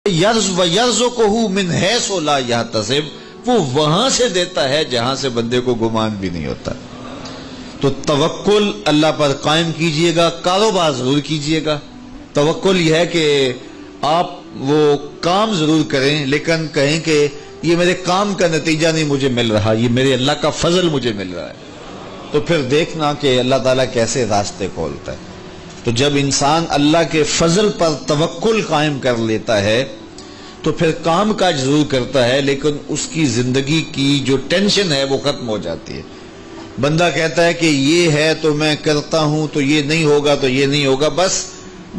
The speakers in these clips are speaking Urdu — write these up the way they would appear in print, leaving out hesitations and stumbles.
وَيَرْزُقُهُ مِنْ حَيْثُ لَا يَحْتَسِبُ، وہ وہاں سے دیتا ہے جہاں سے بندے کو گمان بھی نہیں ہوتا۔ تو توکل اللہ پر قائم کیجئے گا، کاروبار ضرور کیجئے گا۔ توکل یہ ہے کہ آپ وہ کام ضرور کریں لیکن کہیں کہ یہ میرے کام کا نتیجہ نہیں مجھے مل رہا، یہ میرے اللہ کا فضل مجھے مل رہا ہے، تو پھر دیکھنا کہ اللہ تعالیٰ کیسے راستے کھولتا ہے۔ تو جب انسان اللہ کے فضل پر توکل قائم کر لیتا ہے تو پھر کام کاج ضرور کرتا ہے لیکن اس کی زندگی کی جو ٹینشن ہے وہ ختم ہو جاتی ہے۔ بندہ کہتا ہے کہ یہ ہے تو میں کرتا ہوں، تو یہ نہیں ہوگا تو یہ نہیں ہوگا، بس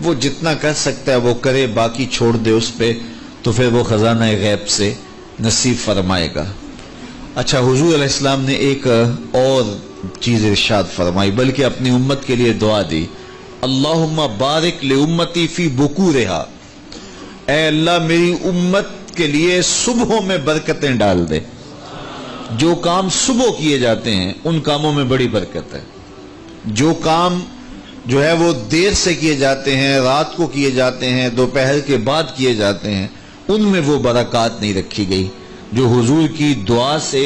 وہ جتنا کر سکتا ہے وہ کرے، باقی چھوڑ دے اس پہ، تو پھر وہ خزانہ غیب سے نصیب فرمائے گا۔ اچھا، حضور علیہ السلام نے ایک اور چیز ارشاد فرمائی، بلکہ اپنی امت کے لیے دعا دی، اللہم بارک لامتی فی بکورہا، اے اللہ میری امت کے لیے صبحوں میں برکتیں ڈال دے۔ جو کام صبح کیے جاتے ہیں ان کاموں میں بڑی برکت ہے، جو کام جو ہے وہ دیر سے کیے جاتے ہیں، رات کو کیے جاتے ہیں، دوپہر کے بعد کیے جاتے ہیں، ان میں وہ برکات نہیں رکھی گئی جو حضور کی دعا سے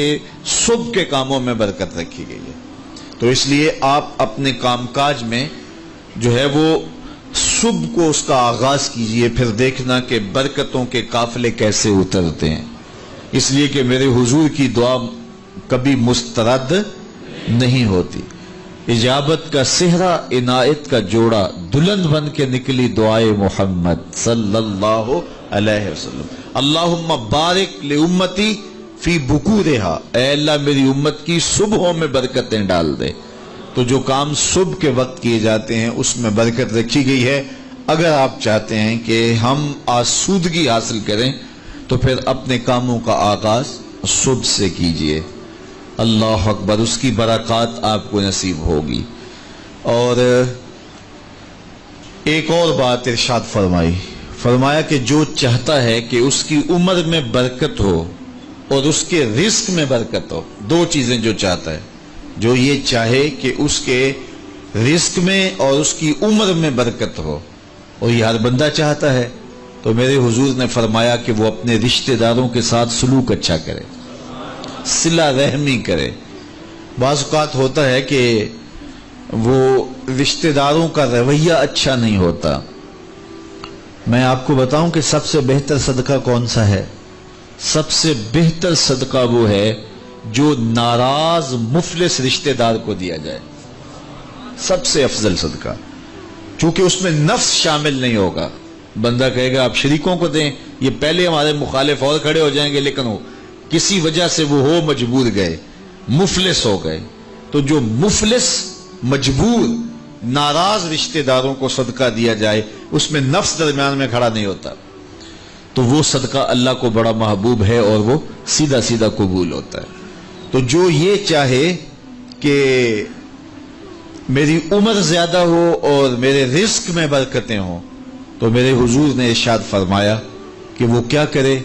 صبح کے کاموں میں برکت رکھی گئی ہے۔ تو اس لیے آپ اپنے کام کاج میں جو ہے وہ صبح کو اس کا آغاز کیجئے، پھر دیکھنا کہ برکتوں کے قافلے کیسے اترتے ہیں، اس لیے کہ میرے حضور کی دعا کبھی مسترد نہیں ہوتی۔ اجابت کا صحرا، عنایت کا جوڑا، دلہن بن کے نکلی دعائے محمد صلی اللہ علیہ وسلم۔ اللہم بارک لامتی فی بکورہا، اے اللہ میری امت کی صبحوں میں برکتیں ڈال دے۔ تو جو کام صبح کے وقت کیے جاتے ہیں اس میں برکت رکھی گئی ہے۔ اگر آپ چاہتے ہیں کہ ہم آسودگی حاصل کریں تو پھر اپنے کاموں کا آغاز صبح سے کیجئے۔ اللہ اکبر، اس کی برکات آپ کو نصیب ہوگی۔ اور ایک اور بات ارشاد فرمایا کہ جو چاہتا ہے کہ اس کی عمر میں برکت ہو اور اس کے رزق میں برکت ہو، دو چیزیں جو چاہتا ہے، جو یہ چاہے کہ اس کے رزق میں اور اس کی عمر میں برکت ہو، اور یہ ہر بندہ چاہتا ہے، تو میرے حضور نے فرمایا کہ وہ اپنے رشتہ داروں کے ساتھ سلوک اچھا کرے، صلہ رحمی کرے۔ بعض اوقات ہوتا ہے کہ وہ رشتہ داروں کا رویہ اچھا نہیں ہوتا۔ میں آپ کو بتاؤں کہ سب سے بہتر صدقہ کون سا ہے؟ سب سے بہتر صدقہ وہ ہے جو ناراض مفلس رشتہ دار کو دیا جائے، سب سے افضل صدقہ، چونکہ اس میں نفس شامل نہیں ہوگا۔ بندہ کہے گا آپ شریکوں کو دیں، یہ پہلے ہمارے مخالف اور کھڑے ہو جائیں گے، لیکن وہ کسی وجہ سے وہ ہو مجبور گئے، مفلس ہو گئے، تو جو مفلس مجبور ناراض رشتہ داروں کو صدقہ دیا جائے، اس میں نفس درمیان میں کھڑا نہیں ہوتا، تو وہ صدقہ اللہ کو بڑا محبوب ہے اور وہ سیدھا سیدھا قبول ہوتا ہے۔ تو جو یہ چاہے کہ میری عمر زیادہ ہو اور میرے رزق میں برکتیں ہوں، تو میرے حضور نے ارشاد فرمایا کہ وہ کیا کرے،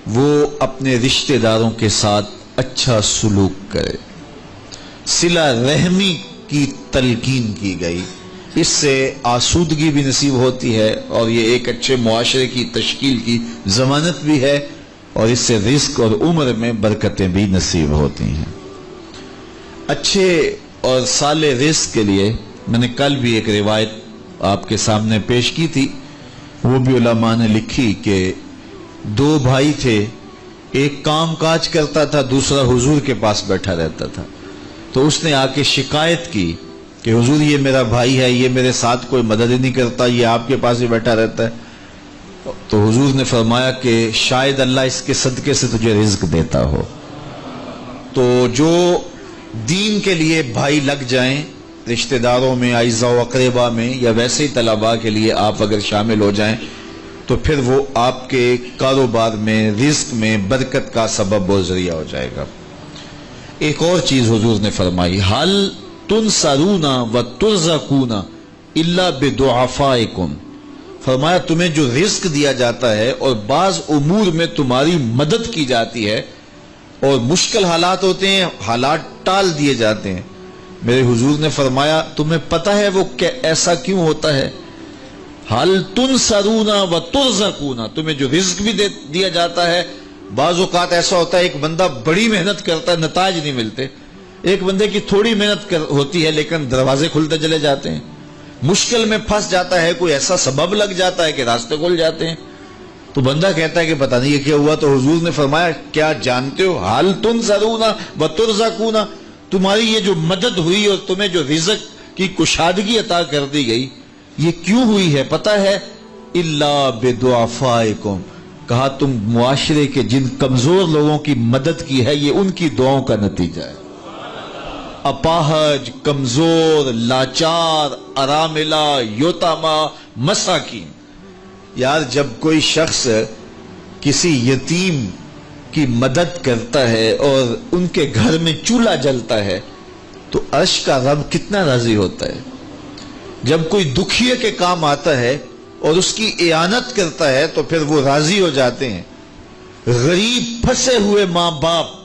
وہ اپنے رشتہ داروں کے ساتھ اچھا سلوک کرے۔ صلہ رحمی کی تلقین کی گئی، اس سے آسودگی بھی نصیب ہوتی ہے اور یہ ایک اچھے معاشرے کی تشکیل کی ضمانت بھی ہے، اور اس سے رزق اور عمر میں برکتیں بھی نصیب ہوتی ہیں۔ اچھے اور صالح رزق کے لیے میں نے کل بھی ایک روایت آپ کے سامنے پیش کی تھی، وہ بھی علماء نے لکھی کہ دو بھائی تھے، ایک کام کاج کرتا تھا، دوسرا حضور کے پاس بیٹھا رہتا تھا۔ تو اس نے آ کے شکایت کی کہ حضور یہ میرا بھائی ہے، یہ میرے ساتھ کوئی مدد ہی نہیں کرتا، یہ آپ کے پاس ہی بیٹھا رہتا ہے۔ تو حضور نے فرمایا کہ شاید اللہ اس کے صدقے سے تجھے رزق دیتا ہو۔ تو جو دین کے لیے بھائی لگ جائیں، رشتہ داروں میں، اعزاء و اقربا میں، یا ویسے ہی طلباء کے لیے آپ اگر شامل ہو جائیں تو پھر وہ آپ کے کاروبار میں، رزق میں برکت کا سبب و ذریعہ ہو جائے گا۔ ایک اور چیز حضور نے فرمائی، حل تنصرون و ترزقون الا بدعفائکم، فرمایا تمہیں جو رزق دیا جاتا ہے اور بعض امور میں تمہاری مدد کی جاتی ہے، اور مشکل حالات ہوتے ہیں، حالات ٹال دیے جاتے ہیں، میرے حضور نے فرمایا تمہیں پتہ ہے وہ ایسا کیوں ہوتا ہے؟ حل تنصرونا و ترزقونا، تمہیں جو رزق بھی دیا جاتا ہے. بعض اوقات ایسا ہوتا ہے ایک بندہ بڑی محنت کرتا ہے نتائج نہیں ملتے، ایک بندے کی تھوڑی محنت ہوتی ہے لیکن دروازے کھلتے چلے جاتے ہیں، مشکل میں پھنس جاتا ہے، کوئی ایسا سبب لگ جاتا ہے کہ راستے کھل جاتے ہیں. تو بندہ کہتا ہے کہ پتہ نہیں یہ کیا ہوا. تو حضور نے فرمایا کیا جانتے ہو حل تنصرونا و ترزقونا، تمہاری یہ جو مدد ہوئی اور تمہیں جو رزق کی کشادگی عطا کر دی گئی یہ کیوں ہوئی ہے پتہ ہے؟ الا بدعفائکم، کہا تم معاشرے کے جن کمزور لوگوں کی مدد کی ہے یہ ان کی دعاؤں کا نتیجہ ہے. اپاہج، کمزور، لاچار، اراملہ، یتامہ، مساکین. یار جب کوئی شخص کسی یتیم کی مدد کرتا ہے اور ان کے گھر میں چولہا جلتا ہے تو عرش کا رب کتنا راضی ہوتا ہے. جب کوئی دکھیے کے کام آتا ہے اور اس کی اعانت کرتا ہے تو پھر وہ راضی ہو جاتے ہیں. غریب پھنسے ہوئے ماں باپ،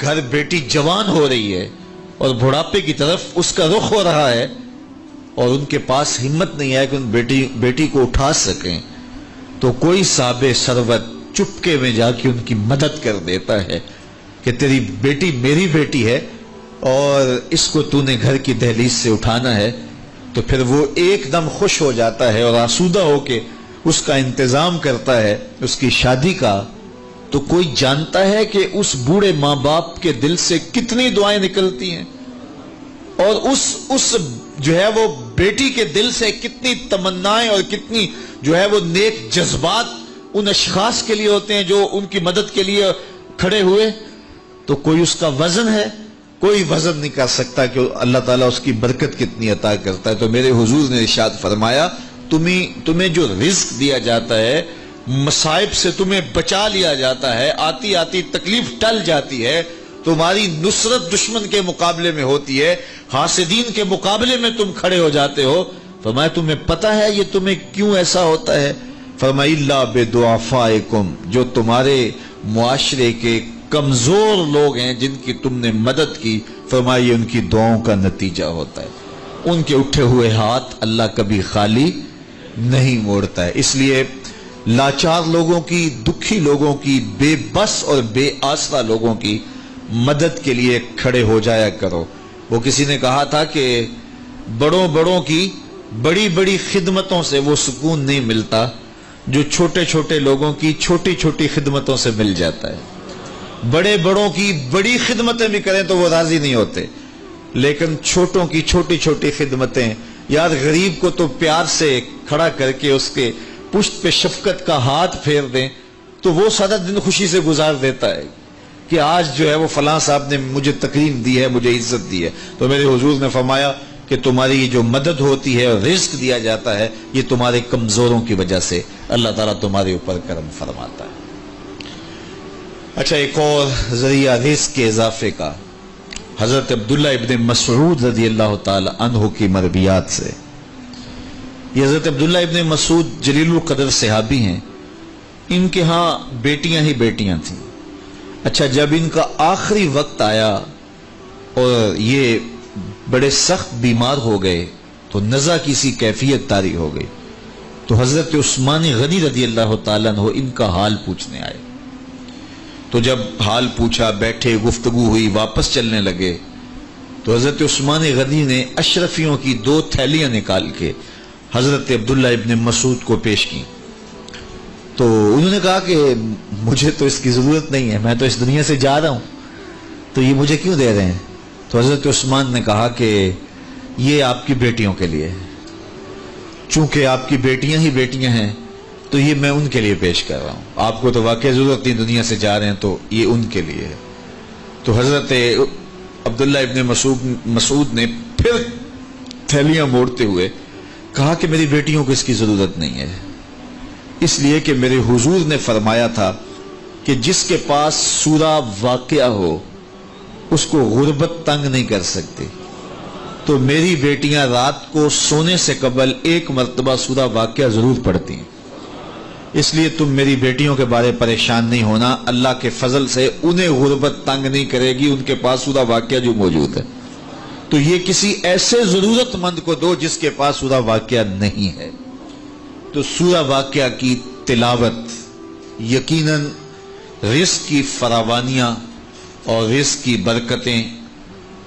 گھر بیٹی جوان ہو رہی ہے اور بڑھاپے کی طرف اس کا رخ ہو رہا ہے اور ان کے پاس ہمت نہیں ہے کہ ان بیٹی کو اٹھا سکیں، تو کوئی صاحب ثروت چپکے میں جا کے ان کی مدد کر دیتا ہے کہ تیری بیٹی میری بیٹی ہے اور اس کو تو نے گھر کی دہلیز سے اٹھانا ہے. تو پھر وہ ایک دم خوش ہو جاتا ہے اور آسودہ ہو کے اس کا انتظام کرتا ہے اس کی شادی کا. تو کوئی جانتا ہے کہ اس بوڑھے ماں باپ کے دل سے کتنی دعائیں نکلتی ہیں اور اس جو ہے وہ بیٹی کے دل سے کتنی تمنائیں اور کتنی جو ہے وہ نیک جذبات ان اشخاص کے لیے ہوتے ہیں جو ان کی مدد کے لیے کھڑے ہوئے. تو کوئی اس کا وزن ہے؟ کوئی وزن نہیں کر سکتا کہ اللہ تعالیٰ اس کی برکت کتنی عطا کرتا ہے. تو میرے حضور نے ارشاد فرمایا تمہیں جو رزق دیا جاتا ہے، مصائب سے تمہیں بچا لیا جاتا ہے، آتی آتی تکلیف ٹل جاتی ہے، تمہاری نصرت دشمن کے مقابلے میں ہوتی ہے، حاسدین کے مقابلے میں تم کھڑے ہو جاتے ہو. فرمایا تمہیں پتہ ہے یہ تمہیں کیوں ایسا ہوتا ہے؟ فرمایا الا بدعفائکم، جو تمہارے معاشرے کے کمزور لوگ ہیں جن کی تم نے مدد کی، فرمایا یہ ان کی دعاؤں کا نتیجہ ہوتا ہے. ان کے اٹھے ہوئے ہاتھ اللہ کبھی خالی نہیں موڑتا ہے. اس لیے لاچار لوگوں کی، دکھی لوگوں کی، بے بس اور بے آسرا لوگوں کی مدد کے لیے کھڑے ہو جایا کرو. وہ کسی نے کہا تھا کہ بڑوں کی بڑی بڑی خدمتوں سے وہ سکون نہیں ملتا جو چھوٹے چھوٹے لوگوں کی چھوٹی چھوٹی خدمتوں سے مل جاتا ہے. بڑوں کی بڑی خدمتیں بھی کریں تو وہ راضی نہیں ہوتے، لیکن چھوٹوں کی چھوٹی چھوٹی خدمتیں، یار غریب کو تو پیار سے کھڑا کر کے اس کے پشت پہ شفقت کا ہاتھ پھیر دیں تو وہ سارا دن خوشی سے گزار دیتا ہے کہ آج جو ہے وہ فلاں صاحب نے مجھے تکریم دی ہے، مجھے عزت دی ہے. تو میرے حضور نے فرمایا کہ تمہاری جو مدد ہوتی ہے اور رزق دیا جاتا ہے یہ تمہارے کمزوروں کی وجہ سے اللہ تعالیٰ تمہارے اوپر کرم فرماتا ہے. اچھا، ایک اور ذریعہ رزق کے اضافے کا حضرت عبداللہ ابن مسعود رضی اللہ تعالی عنہ کی مرویات سے. یہ حضرت عبداللہ ابن مسعود جلیل القدر صحابی ہیں. ان کے ہاں بیٹیاں ہی بیٹیاں تھیں. اچھا، جب ان کا آخری وقت آیا اور یہ بڑے سخت بیمار ہو گئے تو نزع کی سی کیفیت طاری ہو گئی تو حضرت عثمان غنی رضی اللہ تعالیٰ عنہ ان کا حال پوچھنے آئے. تو جب حال پوچھا، بیٹھے، گفتگو ہوئی، واپس چلنے لگے تو حضرت عثمان غنی نے اشرفیوں کی 2 تھیلیاں نکال کے حضرت عبداللہ ابن مسعود کو پیش کی. تو انہوں نے کہا کہ مجھے تو اس کی ضرورت نہیں ہے، میں تو اس دنیا سے جا رہا ہوں، تو یہ مجھے کیوں دے رہے ہیں؟ تو حضرت عثمان نے کہا کہ یہ آپ کی بیٹیوں کے لیے، چونکہ آپ کی بیٹیاں ہی بیٹیاں ہیں تو یہ میں ان کے لیے پیش کر رہا ہوں. آپ کو تو واقعی ضرورت نہیں، دنیا سے جا رہے ہیں، تو یہ ان کے لیے ہے. تو حضرت عبداللہ ابن مسعود نے پھر تھیلیاں موڑتے ہوئے کہا کہ میری بیٹیوں کو اس کی ضرورت نہیں ہے، اس لیے کہ میرے حضور نے فرمایا تھا کہ جس کے پاس سورہ واقعہ ہو اس کو غربت تنگ نہیں کر سکتی. تو میری بیٹیاں رات کو سونے سے قبل 1 مرتبہ سورہ واقعہ ضرور پڑھتی ہیں، اس لیے تم میری بیٹیوں کے بارے پریشان نہیں ہونا، اللہ کے فضل سے انہیں غربت تنگ نہیں کرے گی، ان کے پاس سورہ واقعہ جو موجود ہے. تو یہ کسی ایسے ضرورت مند کو دو جس کے پاس سورہ واقعہ نہیں ہے. تو سورہ واقعہ کی تلاوت یقیناً رزق کی فراوانیاں اور رزق کی برکتیں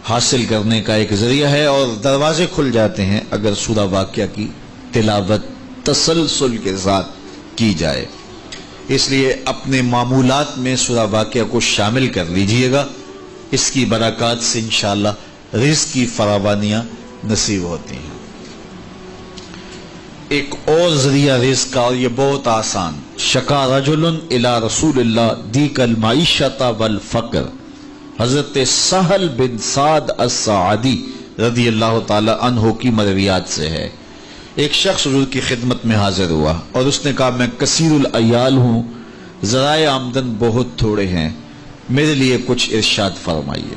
حاصل کرنے کا ایک ذریعہ ہے، اور دروازے کھل جاتے ہیں اگر سورہ واقعہ کی تلاوت تسلسل کے ساتھ کی جائے۔ اس لیے اپنے معمولات میں سورہ واقعہ کو شامل کر لیجئے گا، اس کی برکات سے انشاءاللہ رزق کی فراوانیاں نصیب ہوتی ہیں۔ ایک اور ذریعہ رزق کا، اور یہ بہت آسان، شکا رجل الی رسول اللہ دیک المعیشۃ والفقر، حضرت سہل بن سعد الساعدی رضی اللہ تعالی عنہ کی مرویات سے ہے۔ ایک شخص حضور کی خدمت میں حاضر ہوا اور اس نے کہا میں کثیر العیال ہوں، ذرائع آمدن بہت تھوڑے ہیں، میرے لیے کچھ ارشاد فرمائیے۔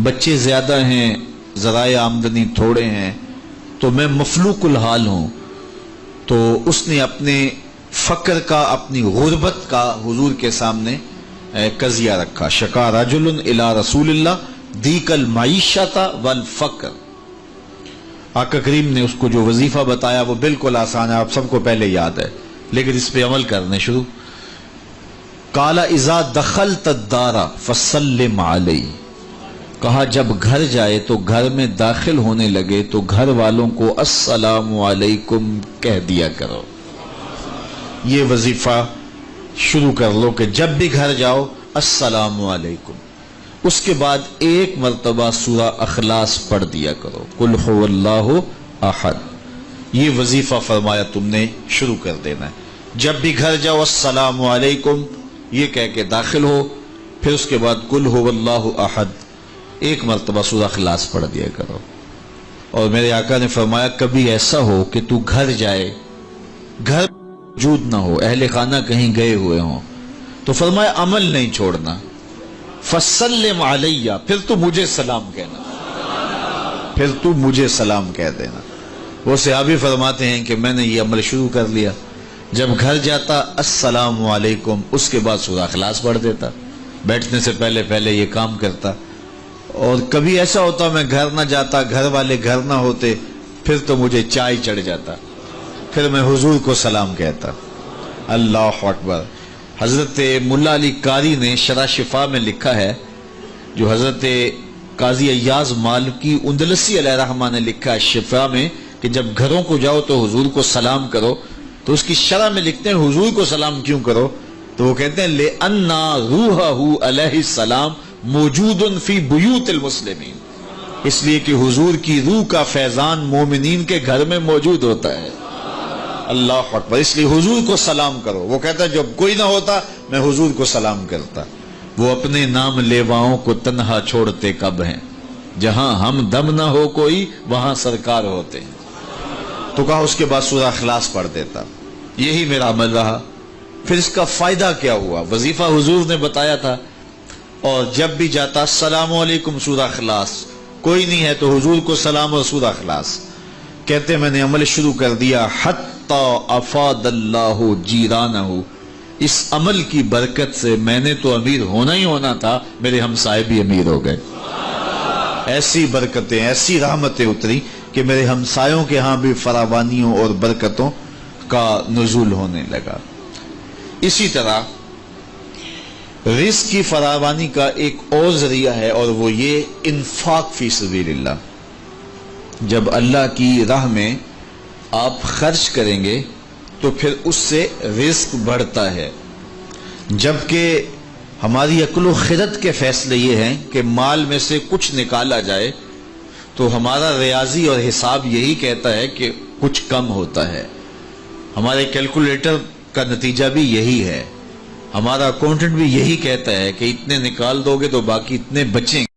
بچے زیادہ ہیں، ذرائع آمدنی تھوڑے ہیں، تو میں مفلوق الحال ہوں۔ تو اس نے اپنے فقر کا، اپنی غربت کا حضور کے سامنے قضیہ رکھا۔ شکا رجل الی رسول اللہ دیک المعیشۃ والفقر۔ آقا کریم نے اس کو جو وظیفہ بتایا وہ بالکل آسان ہے، آپ سب کو پہلے یاد ہے، لیکن اس پہ عمل کرنے شروع۔ قال اذا دخلت الدار فسلم علی، کہا جب گھر جائے تو گھر میں داخل ہونے لگے تو گھر والوں کو السلام علیکم کہہ دیا کرو۔ یہ وظیفہ شروع کر لو کہ جب بھی گھر جاؤ السلام علیکم۔ اس کے بعد ایک مرتبہ سورہ اخلاص پڑھ دیا کرو، قل هو اللہ احد۔ یہ وظیفہ فرمایا تم نے شروع کر دینا ہے، جب بھی گھر جاؤ السلام علیکم یہ کہہ کے داخل ہو، پھر اس کے بعد قل هو اللہ احد ایک مرتبہ سورہ اخلاص پڑھ دیا کرو۔ اور میرے آقا نے فرمایا کبھی ایسا ہو کہ تو گھر جائے، گھر موجود نہ ہو، اہل خانہ کہیں گئے ہوئے ہوں، تو فرمایا عمل نہیں چھوڑنا، فسلم علیہ، پھر تو مجھے سلام کہنا، پھر تو مجھے سلام کہہ دینا۔ وہ صحابی فرماتے ہیں کہ میں نے یہ عمل شروع کر لیا، جب گھر جاتا السلام علیکم، اس کے بعد سورہ اخلاص پڑھ دیتا، بیٹھنے سے پہلے پہلے یہ کام کرتا۔ اور کبھی ایسا ہوتا میں گھر نہ جاتا، گھر والے گھر نہ ہوتے، پھر تو مجھے چائے چڑھ جاتا، پھر میں حضور کو سلام کہتا۔ اللہ اکبر۔ حضرت ملا علی قاری نے شرح شفا میں لکھا ہے، جو حضرت قاضی ایاز مالکی اندلسی علیہ رحمہ نے لکھا ہے شفا میں، کہ جب گھروں کو جاؤ تو حضور کو سلام کرو، تو اس کی شرح میں لکھتے ہیں حضور کو سلام کیوں کرو، تو وہ کہتے ہیں لِأَنَّ رُوحَهُ علیہ السلام موجود فی بیوت المسلمین، اس لیے کہ حضور کی روح کا فیضان مومنین کے گھر میں موجود ہوتا ہے۔ اللہ اکبر۔ اس لیے حضور کو سلام کرو۔ وہ کہتا ہے جب کوئی نہ ہوتا میں حضور کو سلام کرتا۔ وہ اپنے نام لیواؤں کو تنہا چھوڑتے کب ہیں، جہاں ہم دم نہ ہو کوئی وہاں سرکار ہوتے ہیں۔ تو کہا اس کے بعد سورہ اخلاص پڑھ دیتا۔ یہی میرا عمل رہا۔ پھر اس کا فائدہ کیا ہوا؟ وظیفہ حضور نے بتایا تھا، اور جب بھی جاتا السلام علیکم سورہ اخلاص، کوئی نہیں ہے تو حضور کو سلام اور سورہ اخلاص۔ کہتے میں نے عمل شروع کر دیا، حتی افاد اللہ جیرانہ، اس عمل کی برکت سے میں نے تو امیر ہونا ہی ہونا تھا، میرے ہمسائے بھی امیر ہو گئے۔ ایسی برکتیں، ایسی رحمتیں اتری کہ میرے ہمسایوں کے ہاں بھی فراوانیوں اور برکتوں کا نزول ہونے لگا۔ اسی طرح رزق کی فراوانی کا ایک اور ذریعہ ہے، اور وہ یہ انفاق فی سبیل اللہ۔ جب اللہ کی راہ میں آپ خرچ کریں گے تو پھر اس سے رزق بڑھتا ہے، جبکہ ہماری عقل و خرد کے فیصلے یہ ہیں کہ مال میں سے کچھ نکالا جائے تو ہمارا ریاضی اور حساب یہی کہتا ہے کہ کچھ کم ہوتا ہے، ہمارے کیلکولیٹر کا نتیجہ بھی یہی ہے، ہمارا اکاؤنٹنٹ بھی یہی کہتا ہے کہ اتنے نکال دو گے تو باقی اتنے بچیں گے۔